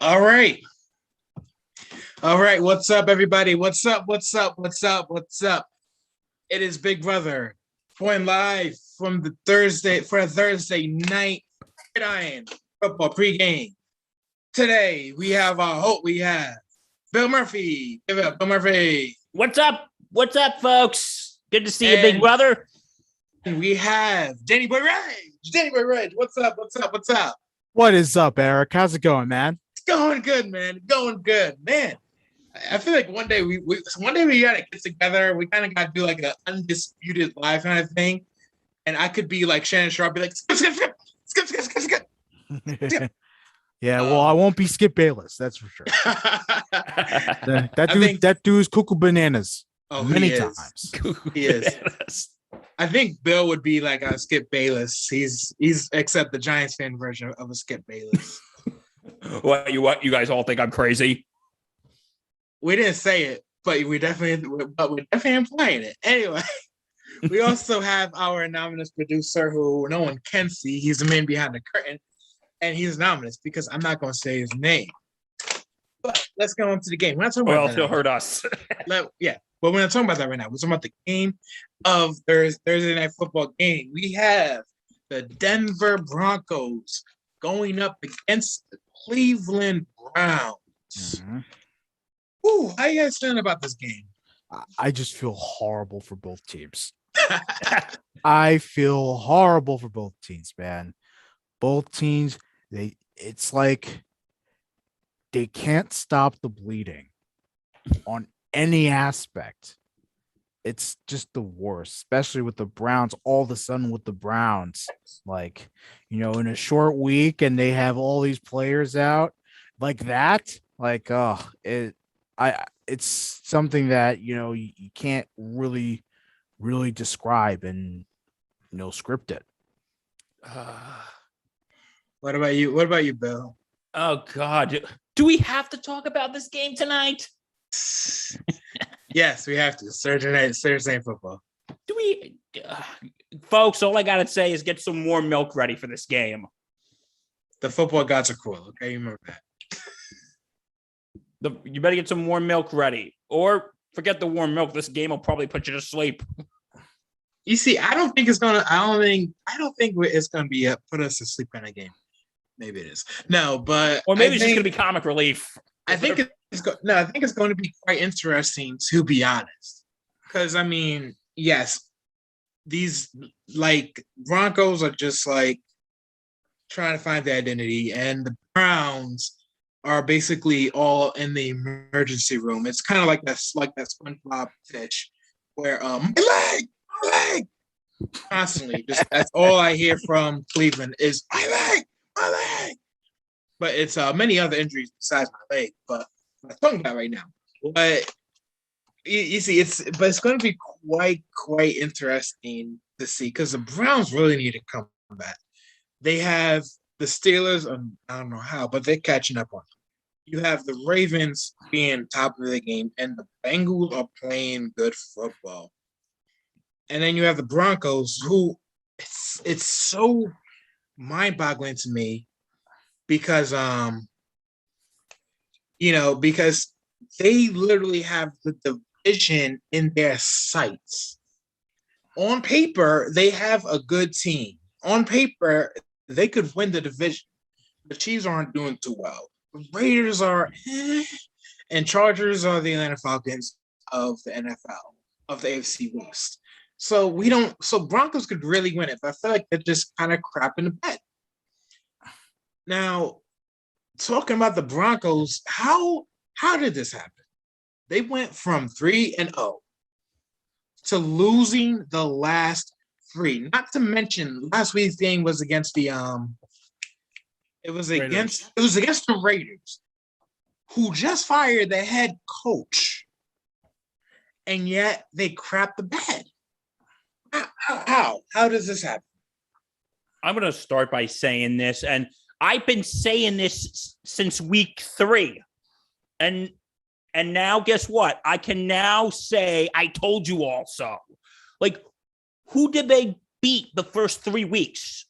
All right. All right. What's up, everybody? What's up? What's up? What's up? What's up? It is Big Brother going live from the Thursday for a Thursday night Iron football pregame. Today we have our host. We have Bill Murphy. Give it up, Bill Murphy. What's up? What's up, folks? Good to see you, Big Brother. And we have Danny Boy Rage. Danny Boy Rage. What's up? What's up? What's up? What is up, Eric? How's it going, man? It's going good, man. Going good, man. I feel like one day we gotta get together. We kind of gotta do like an undisputed live kind of thing, and I could be like Shannon Sharp, be like skip. Yeah, well, I won't be Skip Bayless, that's for sure. that dude's cuckoo bananas. Many times. He is. I think Bill would be like a Skip Bayless. He's except the Giants fan version of a Skip Bayless. What you guys all think I'm crazy? We didn't say it, but we're definitely implying it. Anyway, we also have our anonymous producer who no one can see. He's the man behind the curtain, and he's anonymous because I'm not going to say his name. But let's go into the game. We're not talking about he'll hurt us. Yeah, but we're not talking about that right now. We're talking about the game of Thursday Night Football game. We have the Denver Broncos going up against the Cleveland Browns. Mm-hmm. Ooh, how you guys feeling about this game? I just feel horrible for both teams. I feel horrible for both teams, man. Both teams, it's like they can't stop the bleeding on any aspect. It's just the worst, especially with the Browns. All of a sudden with the Browns, like, in a short week and they have all these players out like that. Like, it's something that, you can't really describe and, script it. What about you? What about you, Bill? Oh, God. Do we have to talk about this game tonight? Yes, we have to. Thursday Night Football. Do we? Folks, all I got to say is get some more milk ready for this game. The football gods are cruel, okay? You remember that. You better get some more milk ready. Or forget the warm milk. This game will probably put you to sleep. You see, I don't think it's gonna be put us to sleep in a game. Maybe it is. No, but or maybe it's just gonna be comic relief. I think it's going to be quite interesting, to be honest. Because yes, these Broncos are just trying to find their identity, and the Browns are basically all in the emergency room. It's kind of like that SpongeBob pitch where my leg, constantly. Just that's all I hear from Cleveland is my leg. But it's many other injuries besides my leg. But I'm not talking about right now. But you see, it's going to be quite interesting to see because the Browns really need a comeback. They have the Steelers, I don't know how, but they're catching up on them. You have the Ravens being top of the game, and the Bengals are playing good football. And then you have the Broncos, who it's so mind-boggling to me because because they literally have the division in their sights. On paper, they have a good team. On paper, they could win the division. The Chiefs aren't doing too well. The Raiders are, and Chargers are the Atlanta Falcons of the NFL, of the AFC West. So Broncos could really win it, but I feel like they're just kind of crapping the bed. Now, talking about the Broncos, how did this happen? They went from 3-0 to losing the last 3. Not to mention last week's game was against the it was against the Raiders, who just fired their head coach, and yet they crapped the bed. How does this happen? I'm going to start by saying this, and I've been saying this since week 3, and now guess what? I can now say I told you all so. Who did they beat the first 3 weeks?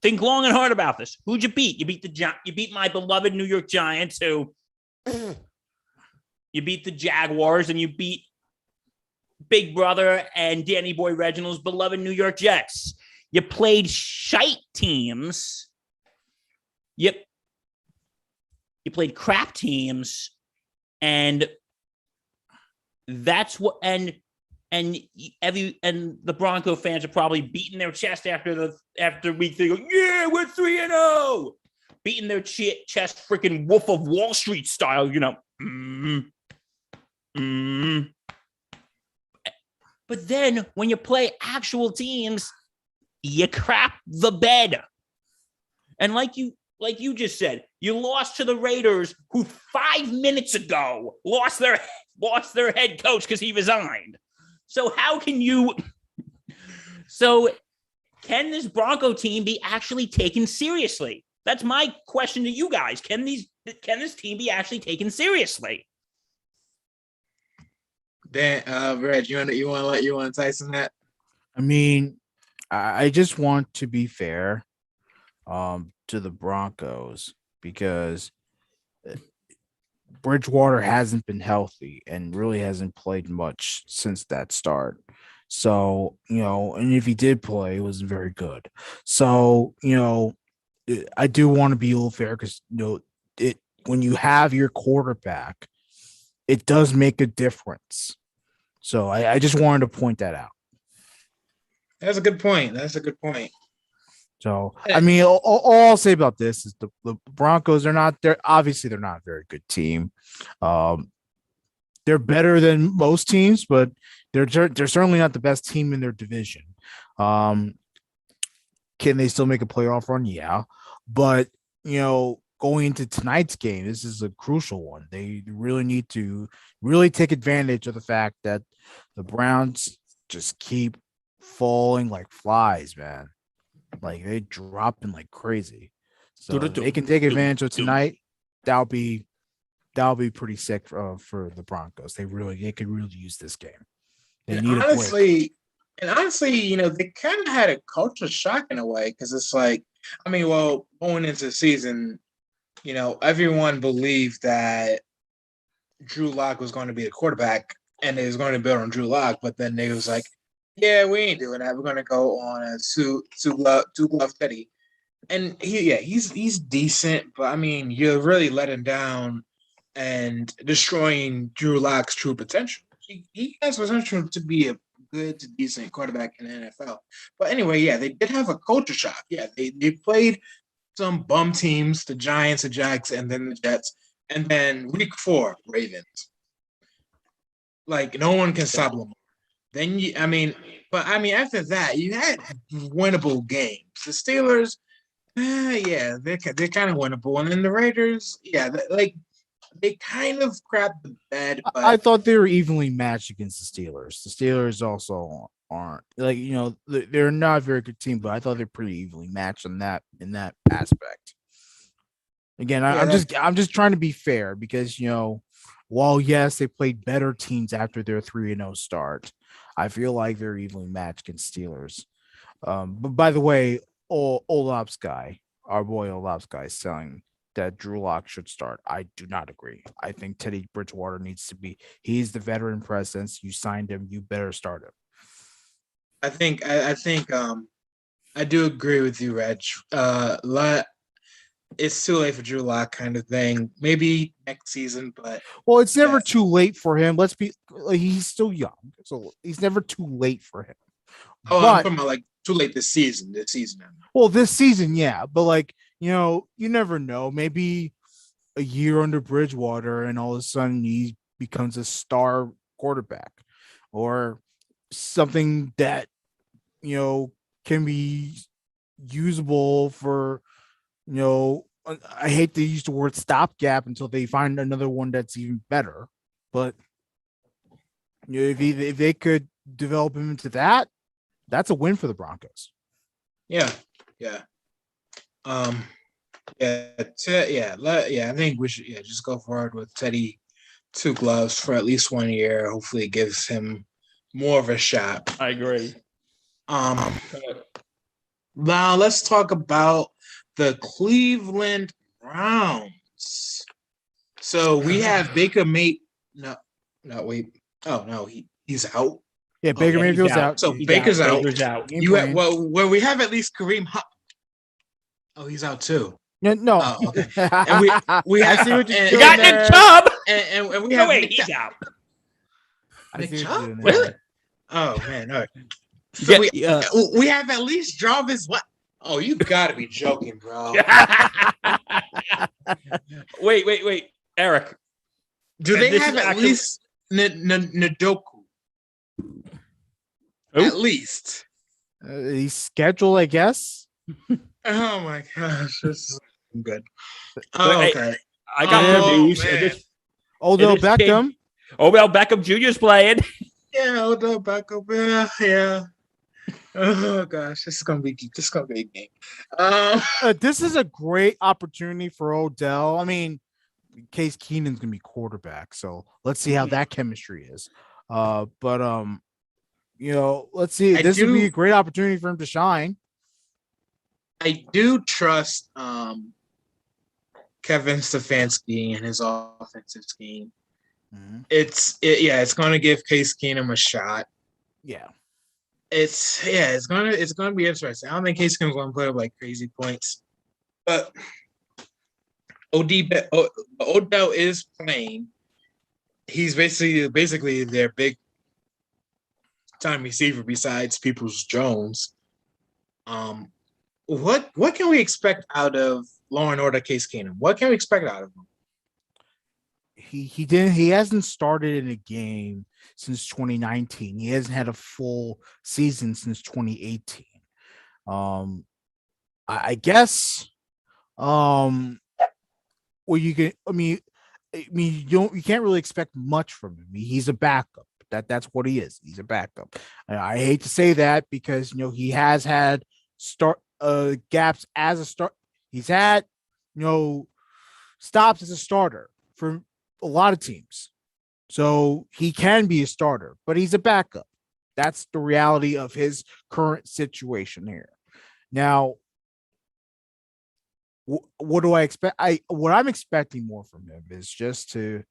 think long and hard about this. Who'd you beat? You beat my beloved New York Giants, who you beat the Jaguars, and you beat Big Brother and Danny Boy Reginald's beloved New York Jets. You played shite teams. Yep. You played crap teams, and that's what and the Bronco fans are probably beating their chest after week 3. Go, yeah, we're 3-0, beating their chest, freaking Wolf of Wall Street style, But then when you play actual teams, you crap the bed, and like you just said, you lost to the Raiders, who 5 minutes ago lost their head coach because he resigned. So can this Bronco team be actually taken seriously? That's my question to you guys. Can this team be actually taken seriously? Dan, Reg, you want to Tyson that? I mean, I just want to be fair to the Broncos, because Bridgewater hasn't been healthy and really hasn't played much since that start. So, and if he did play, it wasn't very good. So, I do want to be a little fair, because, when you have your quarterback, it does make a difference. So I just wanted to point that out. That's a good point. So, I mean, all I'll say about this is the Broncos they're not a very good team. They're better than most teams, but they're certainly not the best team in their division. Can they still make a playoff run? Yeah. But, going into tonight's game, this is a crucial one. They really need to really take advantage of the fact that the Browns just keep falling like flies, man. Like, they dropping like crazy. So if they can take advantage of tonight, that'll be pretty sick for the Broncos. They could really use this game. They need honestly, they kind of had a culture shock in a way, because it's like, going into the season, everyone believed that Drew Lock was going to be the quarterback and they was going to build on Drew Lock, but then they was like, yeah, we ain't doing that. We're going to go on a two-glove Teddy. And he's decent, but you're really letting down and destroying Drew Lock's true potential. He has potential to be a good to decent quarterback in the NFL. But anyway, they did have a culture shock. Yeah, they played some bum teams, the Giants, the Jags, and then the Jets. And then week 4, Ravens. Like, no one can stop Lamar. Then after that, you had winnable games. The Steelers, they're kind of winnable. And then the Raiders, they kind of crapped the bed. But I thought they were evenly matched against the Steelers. The Steelers also aren't, they're not a very good team, but I thought they're pretty evenly matched in that aspect. Again, I'm just trying to be fair, because while yes, they played better teams after their 3-0 start, I feel like they're evenly matched against Steelers. But by the way, our boy Olopsky is saying that Drew Lock should start. I do not agree. I think Teddy Bridgewater needs to be. He's the veteran presence. You signed him. You better start him. I think I do agree with you, Reg. It's too late for Drew Lock, kind of thing. Maybe next season, but it's never too late for him. He's still young, so he's never too late for him. Oh, I'm talking about too late this season. Well, this season, yeah, but you never know. Maybe a year under Bridgewater, and all of a sudden he becomes a star quarterback, or something that can be usable for. I hate to use the word stopgap until they find another one that's even better. But if they could develop him into that, that's a win for the Broncos. Yeah. I think we should just go forward with Teddy 2 gloves for at least 1 year. Hopefully, it gives him more of a shot. I agree. Now let's talk about the Cleveland Browns. So we have Baker May. No, no, wait. Oh no, he's out. Yeah, Oh, Baker Yeah, he's Mayfield's out. out. so He's Baker's out. Baker's out. He ain't You have, playing. well, we have at least Kareem Hunt. Oh, he's out too. No, no. Oh, okay. And we I have see what you're and, You doing got there. Nick Chubb. and we No, have wait, Nick he's Chubb. out. I Nick see what Chubb? you're doing there. Really? Oh man, all right. So we have at least Jarvis. What? Oh, you gotta be joking, bro. Wait, Eric. Do And they this have is at actually- least Nadoku? Who? At least. He's scheduled, I guess. Oh my gosh, this is good. Hey, Oh, okay. I got Oh, good news. man. Although It is King. Beckham, Odell Beckham Jr. is playing. Yeah, Odell Beckham. Yeah. Oh gosh, this is gonna be a game. this is a great opportunity for Odell. I mean, Case Keenan's gonna be quarterback, so let's see how that chemistry is. But let's see. I This would be do- a great opportunity for him to shine. I do trust Kevin Stefanski and his offensive scheme. It's going to give Case Keenum a shot. Yeah. It's going to be interesting. I don't think Case Keenum's going to put up like crazy points, but Odell is playing. He's basically their big time receiver besides Peoples-Jones. What can we expect out of Law and Order Case Keenum? What can we expect out of him? He hasn't started in a game since 2019. He hasn't had a full season since 2018. I guess well, you can't really expect much from him. He's a backup. That's what he is. He's a backup. And I hate to say that because he has had gaps as a start. He's had stops as a starter for a lot of teams. So he can be a starter, but he's a backup. That's the reality of his current situation here. Now, what do I expect? What I'm expecting more from him is just to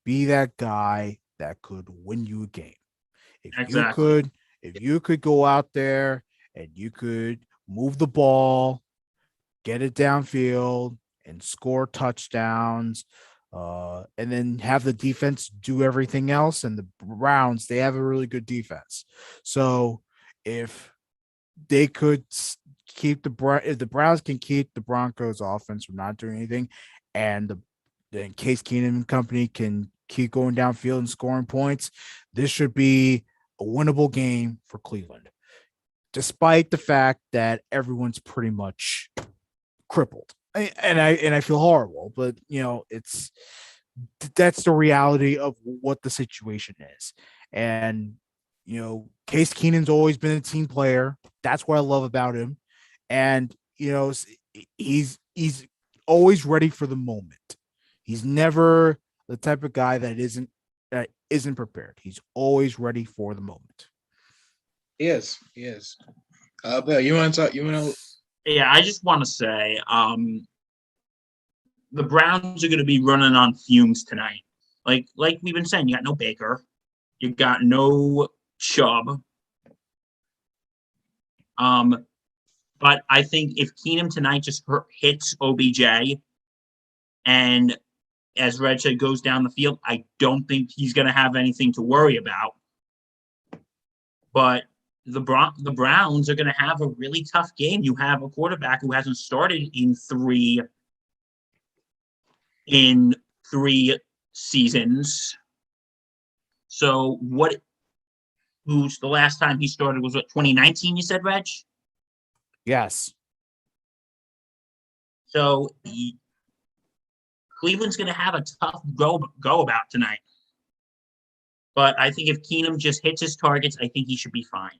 be that guy that could win you a game. If you could go out there and you could move the ball, get it downfield, and score touchdowns, and then have the defense do everything else. And the Browns, they have a really good defense. So if they could if the Browns can keep the Broncos offense from not doing anything, and then Case Keenum and company can keep going downfield and scoring points, this should be a winnable game for Cleveland, despite the fact that everyone's pretty much crippled. And I feel horrible, but that's the reality of what the situation is. And Case Keenan's always been a team player. That's what I love about him. And he's always ready for the moment. He's never the type of guy that isn't prepared. He's always ready for the moment. He is. Bill, you want to talk? Yeah, I just want to say the Browns are going to be running on fumes tonight. Like we've been saying, you got no Baker, you got no Chubb. But I think if Keenum tonight just hits OBJ and, as Reg said, goes down the field, I don't think he's going to have anything to worry about. But the Browns are going to have a really tough game. You have a quarterback who hasn't started in three seasons. So who's the last time he started was 2019, you said, Reg? Yes. So Cleveland's going to have a tough go about tonight. But I think if Keenum just hits his targets, I think he should be fine.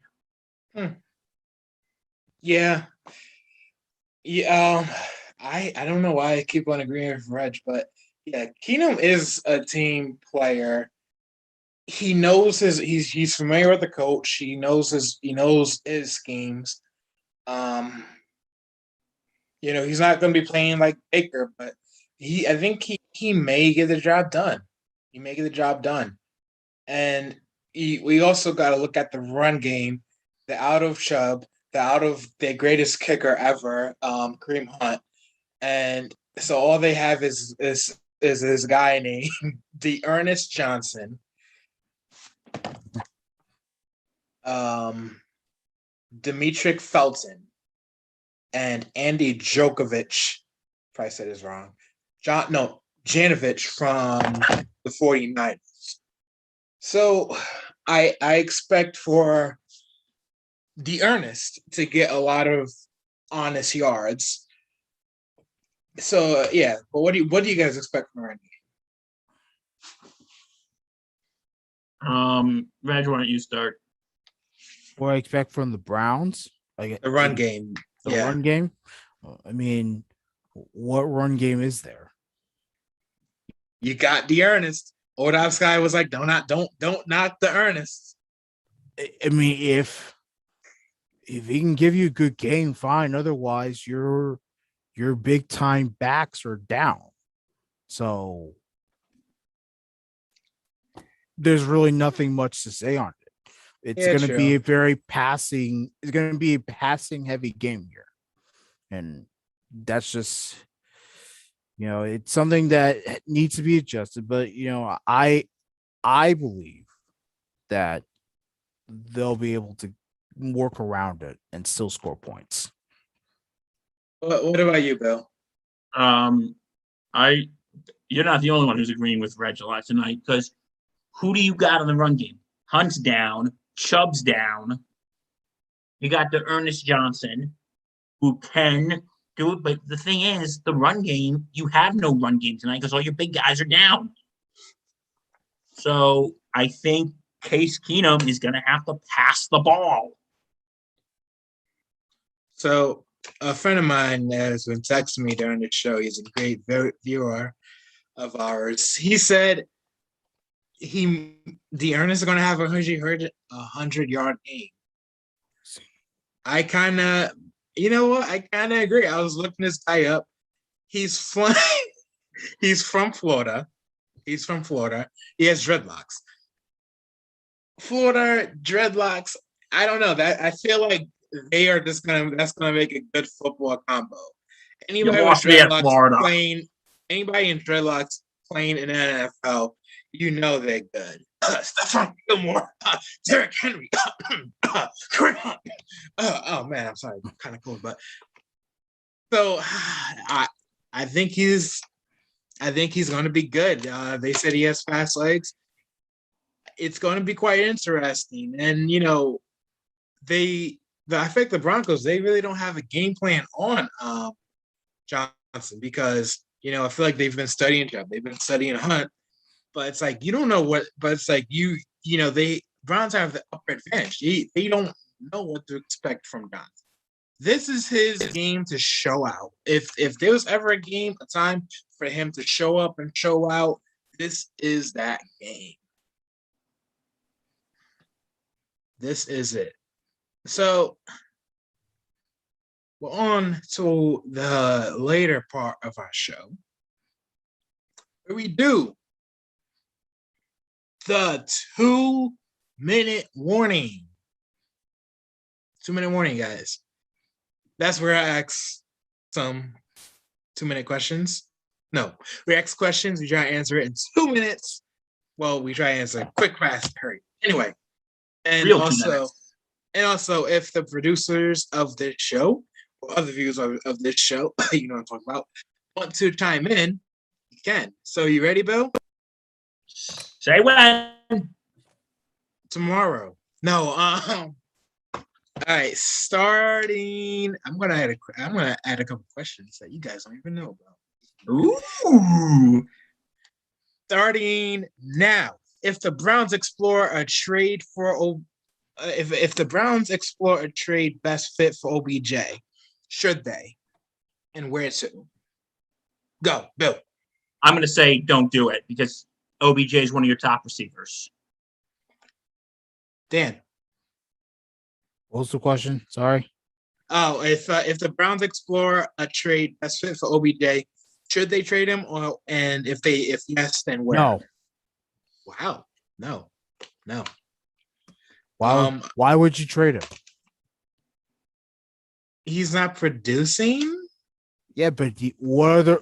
Yeah. I don't know why I keep on agreeing with Reg, but yeah, Keenum is a team player. He knows he's familiar with the coach. He knows his schemes. Um, he's not going to be playing like Baker, but I think he may get the job done. He may get the job done, and we also got to look at the run game. The out of Chubb, the out of their greatest kicker ever, Kareem Hunt, and so all they have is this guy named Ernest Johnson, Demetric Felton, and Andy Djokovic. If I said this wrong, Janovich from the 49ers. So I expect for Ernest to get a lot of honest yards. So yeah, but what do you guys expect from Randy? Reg, why don't you start? What I expect from the Browns, like The run game. the Yeah. run game. I mean, what run game is there? You got the Ernest. Odovsky was like, don't knock the Ernest. I mean, if he can give you a good game, fine. Otherwise, your big time backs are down. So there's really nothing much to say on it. It's going to be a very passing. It's going to be a passing heavy game here, and that's just it's something that needs to be adjusted. But I believe that they'll be able to work around it and still score points. What about you, Bill? You're not the only one who's agreeing with Reg a lot tonight, because who do you got in the run game? Hunt's down, Chubb's down. You got the Ernest Johnson, who can do it, but the thing is, the run game, you have no run game tonight because all your big guys are down. So I think Case Keenum is going to have to pass the ball. So a friend of mine has been texting me during the show. He's a great viewer of ours. He said Ernest is going to have a 100-yard game. I kind of, I kind of agree. I was looking this guy up. He's from Florida. He's from Florida. He has dreadlocks. Florida dreadlocks. I don't know that. I feel like they are that's gonna make a good football combo. Anybody with dreadlocks anybody in dreadlocks playing in the NFL, they're good. Stephon Gilmore, Derrick Henry, Kareem Hunt. Oh man, I'm sorry, kind of cool, but so I think he's going to be good. They said he has fast legs. It's going to be quite interesting, and I think the Broncos, they really don't have a game plan on Johnson because I feel like they've been studying Chubb, they've been studying Hunt. But it's like you don't know what. But it's like they Browns have the upper advantage. They don't know what to expect from Johnson. This is his game to show out. If there was ever a time for him to show up and show out, this is that game. This is it. So we're on to the later part of our show, where we do the 2-minute warning. 2-minute warning, guys. That's where I ask some 2-minute questions. No, we ask questions. We try to answer it in 2 minutes. Well, we try to answer quick, fast, hurry. Anyway, and also, if the producers of this show or other viewers of this show, you know what I'm talking about, want to chime in, you can. So, you ready, Bill? Say when. Tomorrow. No. All right. Starting. I'm gonna add a couple questions that you guys don't even know about. Ooh. Starting now. If the Browns explore a trade for if the Browns explore a trade best fit for OBJ, should they? And where to? Go, Bill. I'm going to say don't do it because OBJ is one of your top receivers. Dan. What was the question? Sorry. Oh, if the Browns explore a trade that's fit for OBJ, should they trade him? Or and if yes, then where? No. Wow. No. No. Why would you trade him? He's not producing. Yeah, but what other?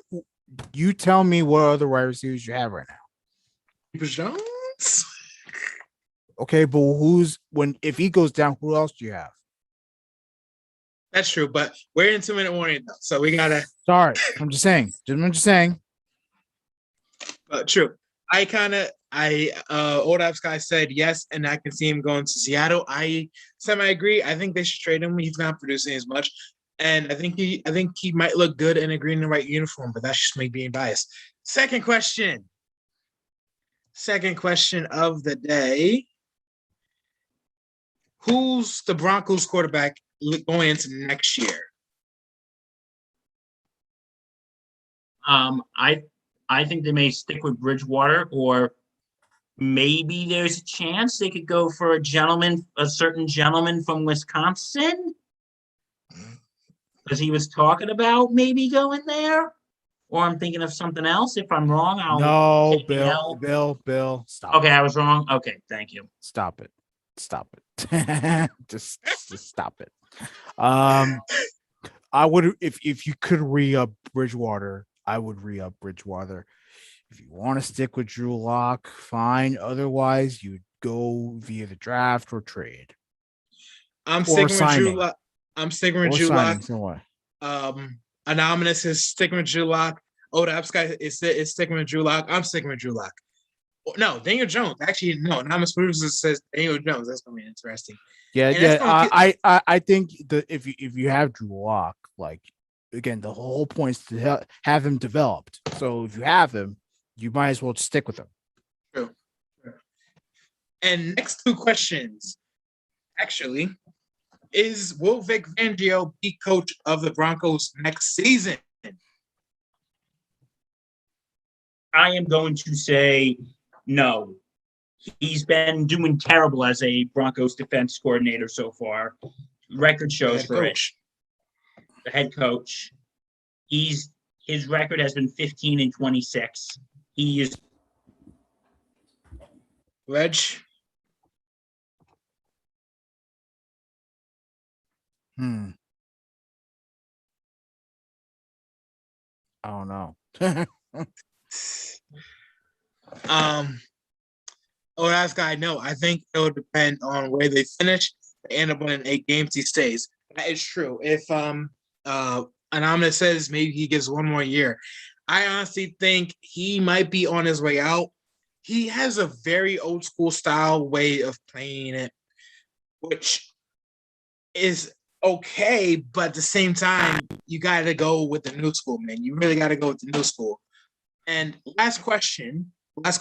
You tell me what other wide receivers you have right now. Jones. Okay, but if he goes down, who else do you have? That's true, but we're in 2-minute warning though, so we gotta. Sorry, I'm just saying. True. Old Apps guy said yes, and I can see him going to Seattle. I semi agree. I think they should trade him. He's not producing as much, and I think he might look good in a green and white uniform, but that's just me being biased. Second question of the day: who's the Broncos quarterback going into next year? I think they may stick with Bridgewater, or maybe there's a chance they could go for a certain gentleman from Wisconsin, because he was talking about maybe going there. Or I'm thinking of something else. If I'm wrong, No, take the L. Bill, stop. Okay, I was wrong. Okay, thank you. Stop it. just stop it. I would if you could re-up Bridgewater, I would re-up Bridgewater. If you want to stick with Drew Lock, fine. Otherwise, you'd go via the draft or trade. I'm sticking with Drew Lock. Anonymous is sticking with Drew Lock. Old Apps guy is sticking with Drew Lock. I'm sticking with Drew Lock. No, Daniel Jones. Actually, no. Anonymous producer says Daniel Jones. That's gonna be interesting. Yeah. I think if you have Drew Lock, like again, the whole point is to have him developed. So if you have him, you might as well stick with him. True. And next two questions, actually, will Vic Fangio be coach of the Broncos next season? I am going to say no. He's been doing terrible as a Broncos defense coordinator so far. Record shows for it. The head coach. His record has been 15-26. He is. Reg. I don't know. Last guy, no. I think it would depend on where they finish. They end up winning 8 games, he stays. That is true. If Anonymous says maybe he gets one more year, I honestly think he might be on his way out. He has a very old school style way of playing it, which is okay, but at the same time, you got to go with the new school, man. You really got to go with the new school. And last question. What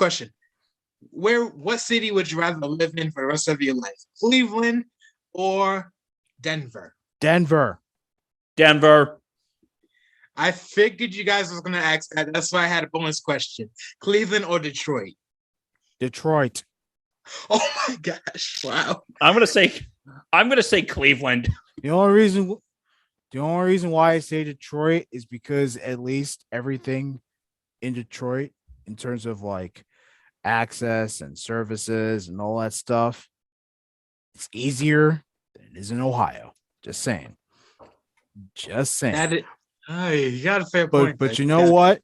city would you rather live in for the rest of your life? Cleveland or Denver? Denver. I figured you guys was going to ask that. That's why I had a bonus question. Cleveland or Detroit? Detroit. Oh my gosh. Wow. I'm going to say Cleveland. The only reason why I say Detroit is because at least everything in Detroit in terms of like access and services and all that stuff, it's easier than it is in Ohio. Just saying. You got a fair point. But you know what?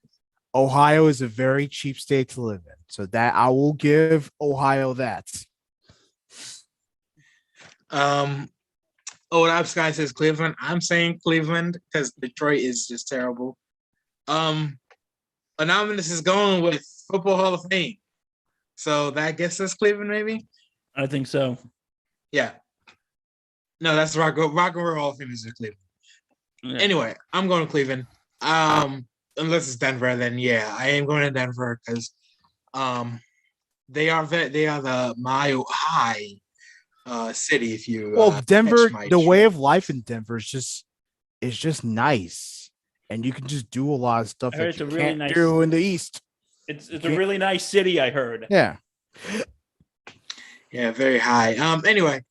Ohio is a very cheap state to live in. So that I will give Ohio that. That guy says Cleveland. I'm saying Cleveland because Detroit is just terrible. Anonymous is going with Football Hall of Fame. So that gets us Cleveland, maybe? I think so. Yeah. No, that's Rock and Roll Hall of Fame is in Cleveland. Yeah. Anyway, I'm going to Cleveland. Unless it's Denver, then yeah, I am going to Denver because they are the Mile High city. If you Denver, the way of life in Denver is just nice, and you can just do a lot of stuff that you can't do in the East. It's a really nice city, I heard. Yeah. Yeah, very high. Anyway,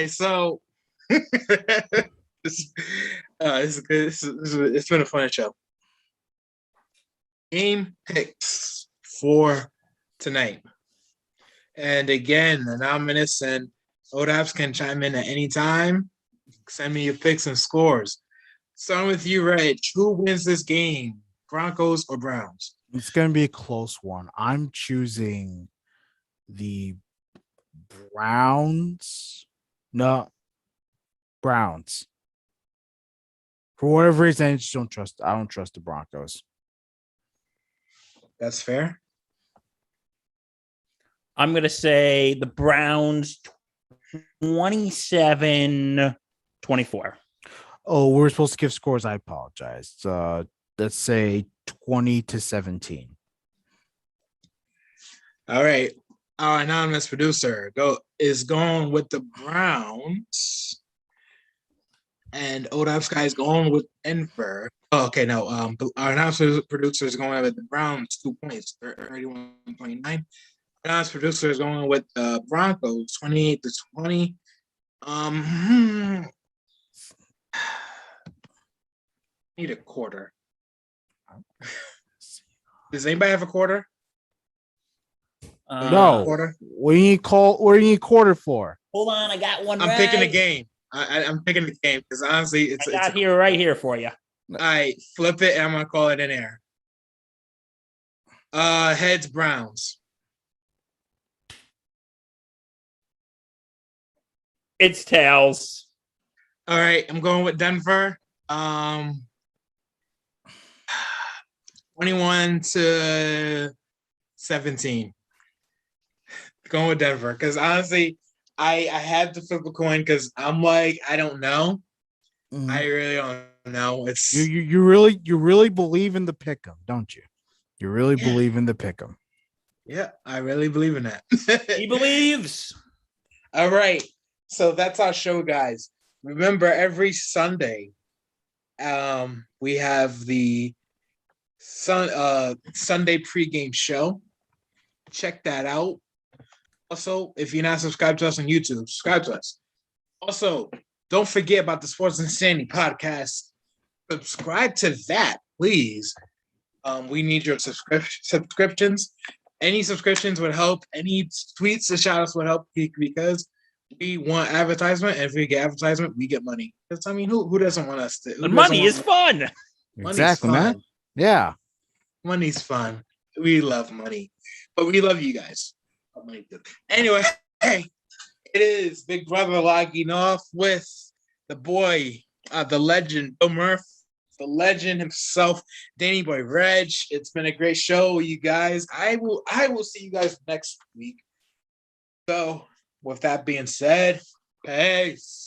so This, it's been a fun show. Game picks for tonight. And again, anonymous and ODAPs can chime in at any time. Send me your picks and scores. Starting with you, Reg. Who wins this game? Broncos or Browns? It's going to be a close one. I'm choosing the Browns. No, Browns. For whatever reason, I just don't trust. I don't trust the Broncos. That's fair. I'm going to say the Browns 27-24. Oh, we're supposed to give scores. I apologize. Let's say 20-17. All right. Our anonymous producer is going with the Browns. And ODAP Sky is going with Denver. Oh, okay, no. Our announcer producer is going with the Browns 2 points, 31.9. Announcer producer is going with the Broncos 28-20. Need a quarter. Does anybody have a quarter? No. Quarter? What do you need quarter for? Hold on, I got one. I'm picking the game. I'm picking the game because honestly, it's right here for you. All right, flip it, and I'm gonna call it in air. Heads Browns. It's tails. All right, I'm going with Denver. 21-17. Going with Denver because honestly, I had to flip a coin because I'm like, I don't know. I really don't know. It's You really believe in the pick'em, don't you? You really believe in the pick'em. Yeah, I really believe in that. He believes. All right. So that's our show, guys. Remember, every Sunday, we have the Sunday pregame show. Check that out. Also, if you're not subscribed to us on YouTube, subscribe to us. Also, don't forget about the Sports Insanity podcast. Subscribe to that, please. We need your subscriptions. Any subscriptions would help. Any tweets or shout outs would help because we want advertisement. And if we get advertisement, we get money. Because I mean, who doesn't want us to? Money is fun. Exactly, man. Yeah. Money's fun. We love money. But we love you guys. Anyway, hey, it is Big Brother logging off with the boy, the legend, Bill Murph, the legend himself, Danny Boy Reg. It's been a great show, you guys. I will see you guys next week. So, with that being said, peace.